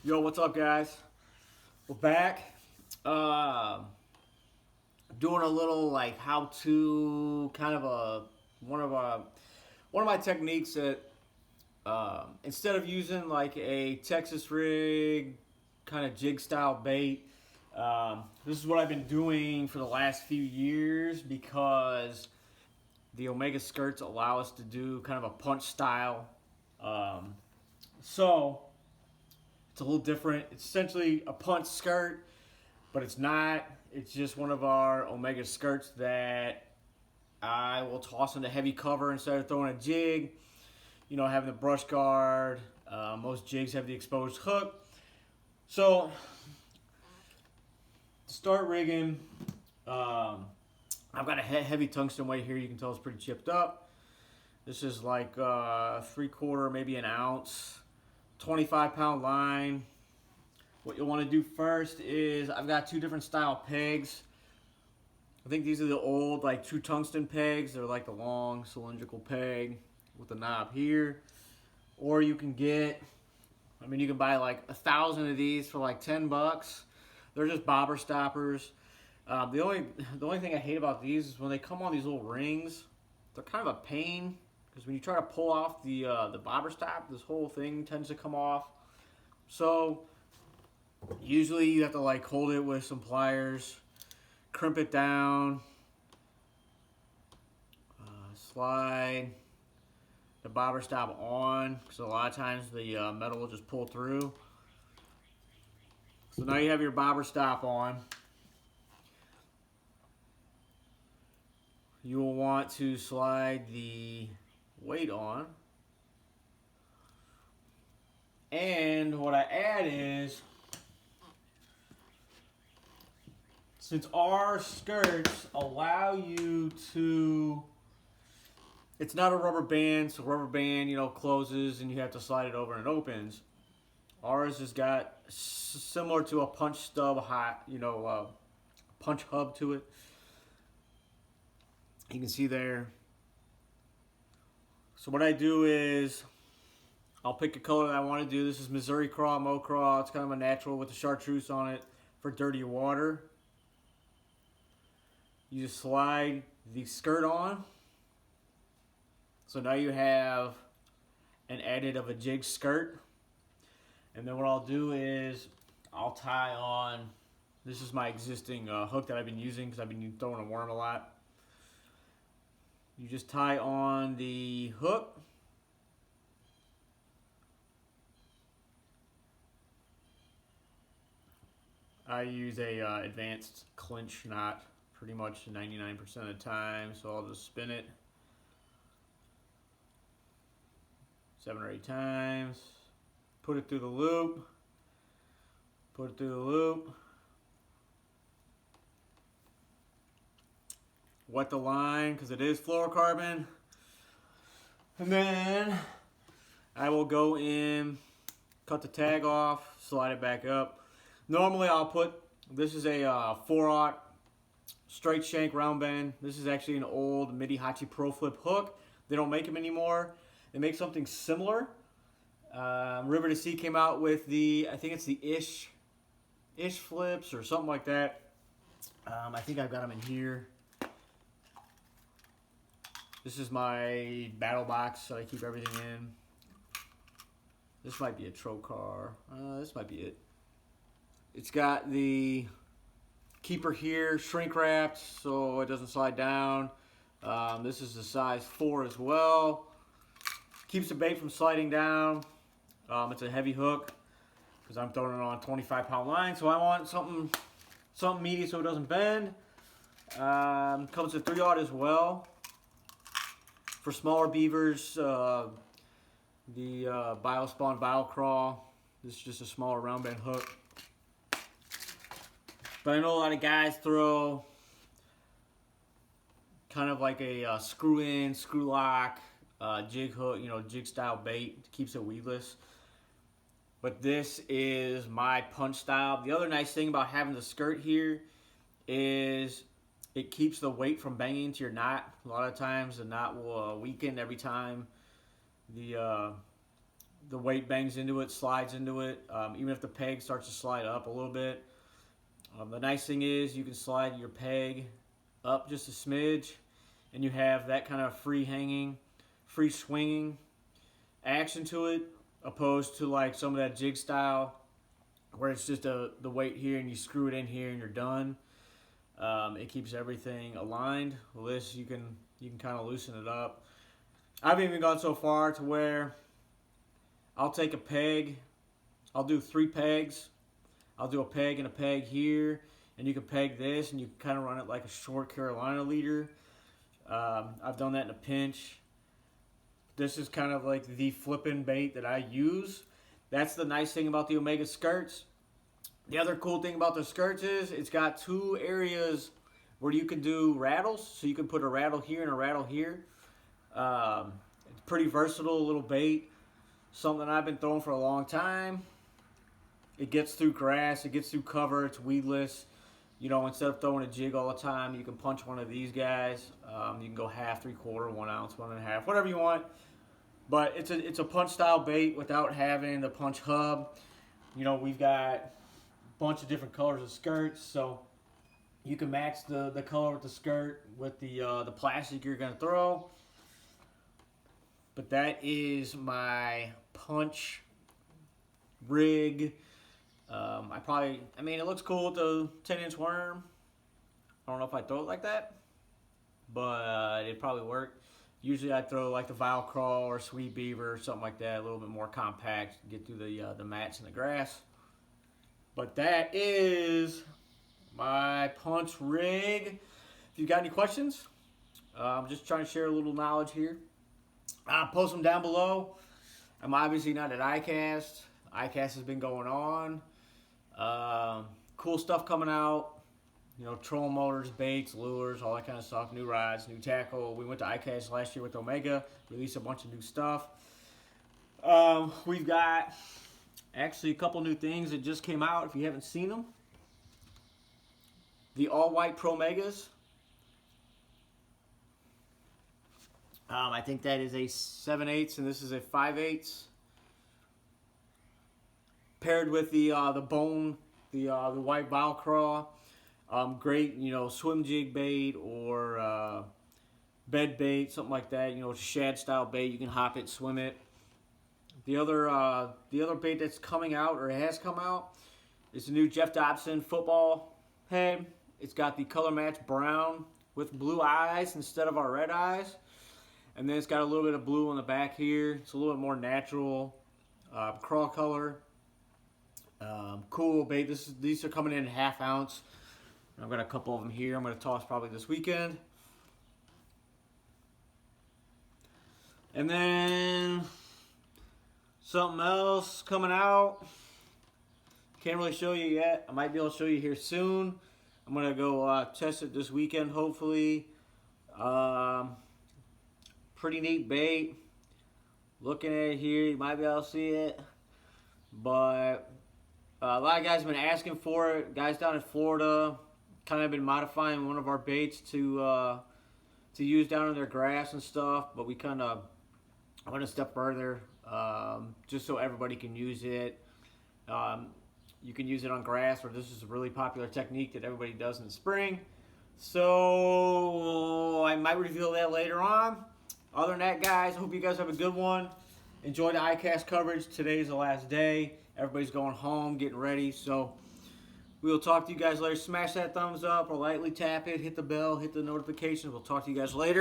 Yo, what's up, guys? We're back. Doing a little like how-to kind of one of a one of my techniques that instead of using like a Texas rig kind of jig style bait, this is what I've been doing for the last few years because the Omega skirts allow us to do kind of a punch style. Um, so it's a little different. It's essentially a punch skirt, but it's not. It's just one of our Omega skirts that I will toss into heavy cover instead of throwing a jig. You know, having the brush guard. Most jigs have the exposed hook. So, to start rigging, I've got a heavy tungsten weight here. You can tell it's pretty chipped up. This is like 3/4, maybe an ounce, 25-pound line. What you'll want to do first is I've got two different style pegs. I think these are the old like true tungsten pegs. They're like the long cylindrical peg with the knob here. Or you can get, you can buy like 1,000 of these for like $10. They're just bobber stoppers. The only thing I hate about these is when they come on these little rings. They're kind of a pain because when you try to pull off the bobber stop, this whole thing tends to come off. So usually you have to like hold it with some pliers, crimp it down, slide the bobber stop on, because a lot of times the metal will just pull through. So now you have your bobber stop on. You will want to slide the weight on. And what I add is, since our skirts allow you to, it's not a rubber band, so rubber band, closes and you have to slide it over and it opens. Ours has got similar to a punch stub, punch hub to it. You can see there. So what I do is, I'll pick a color that I want to do. This is Missouri Craw, Mo Craw. It's kind of a natural with the chartreuse on it for dirty water. You just slide the skirt on. So now you have an edit of a jig skirt. And then what I'll do is I'll tie on, this is my existing hook that I've been using because I've been throwing a worm a lot. You just tie on the hook. I use a advanced clinch knot pretty much 99% of the time, so I'll just spin it 7 or 8 times, put it through the loop, wet the line because it is fluorocarbon, and then I will go in, cut the tag off, slide it back up. Normally I'll put, this is a 4/0 straight shank round bend. This is actually an old Midi Hachi Pro Flip hook. They don't make them anymore. They make something similar. River to Sea came out with the, I think it's the Ish flips or something like that. I think I've got them in here. This is my battle box that I keep everything in. This might be a Trocar. This might be it. It's got the keeper here, shrink wrapped, so it doesn't slide down. This is a size 4 as well. Keeps the bait from sliding down. It's a heavy hook because I'm throwing it on a 25-pound line, so I want something meaty so it doesn't bend. Comes with 3/0 as well. For smaller beavers, the Biospawn BioCraw. This is just a smaller round bend hook. But I know a lot of guys throw kind of like a screw in, screw lock, jig hook, jig style bait. Keeps it weedless. But this is my punch style. The other nice thing about having the skirt here is it keeps the weight from banging into your knot. A lot of times the knot will weaken every time the the weight bangs into it, slides into it, even if the peg starts to slide up a little bit. The nice thing is you can slide your peg up just a smidge, and you have that kind of free hanging, free swinging action to it, opposed to like some of that jig style where it's just the weight here and you screw it in here and you're done. It keeps everything aligned. Well, this you can kind of loosen it up. I've even gone so far to where I'll take a peg, I'll do 3 pegs, I'll do a peg and a peg here, and you can peg this and you can kind of run it like a short Carolina leader. I've done that in a pinch. This is kind of like the flipping bait that I use. That's the nice thing about the Omega skirts. The other cool thing about the skirts is it's got 2 areas where you can do rattles. So you can put a rattle here and a rattle here. It's pretty versatile little bait. Something I've been throwing for a long time. It gets through grass. It gets through cover. It's weedless. You know, instead of throwing a jig all the time, you can punch one of these guys. You can go half, 3/4, 1 ounce, 1 1/2, whatever you want. But it's a punch style bait without having the punch hub. You know, we've got a bunch of different colors of skirts, so you can match the color with the skirt with the plastic you're gonna throw. But that is my punch rig. I mean, it looks cool with the 10-inch worm. I don't know if I'd throw it like that, but it'd probably work. Usually I throw like the Vile Crawl or Sweet Beaver or something like that, a little bit more compact, get through the mats and the grass. But that is my punch rig. If you got any questions, I'm just trying to share a little knowledge here. Post them down below. I'm obviously not at ICAST. ICAST has been going on. Cool stuff coming out. You know, trolling motors, baits, lures, all that kind of stuff. New rods, new tackle. We went to ICAST last year with Omega. Released a bunch of new stuff. We've got actually a couple new things that just came out. If you haven't seen them. The all-white Pro Megas. I think that is a 7/8 and this is a 5/8. Paired with the bone, the white Vile Crawl. Great, you know, swim jig bait or bed bait, something like that. You know, it's a shad style bait. You can hop it, swim it. The other bait that's coming out or has come out is the new Jeff Dobson football head. It's got the color match brown with blue eyes instead of our red eyes. And then it's got a little bit of blue on the back here. It's a little bit more natural crawl color. Cool bait. These are coming in 1/2 ounce. I've got a couple of them here. I'm going to toss probably this weekend. And then something else coming out. Can't really show you yet. I might be able to show you here soon. I'm going to go test it this weekend, hopefully. Pretty neat bait. Looking at it here, you might be able to see it. But a lot of guys have been asking for it. Guys down in Florida kind of been modifying one of our baits to use down in their grass and stuff. But we kind of went a step further just so everybody can use it. You can use it on grass, or this is a really popular technique that everybody does in the spring. So I might reveal that later on. Other than that, guys, I hope you guys have a good one. Enjoy the ICAST coverage. Today's the last day. Everybody's going home, getting ready. So we'll talk to you guys later. Smash that thumbs up or lightly tap it. Hit the bell. Hit the notifications. We'll talk to you guys later.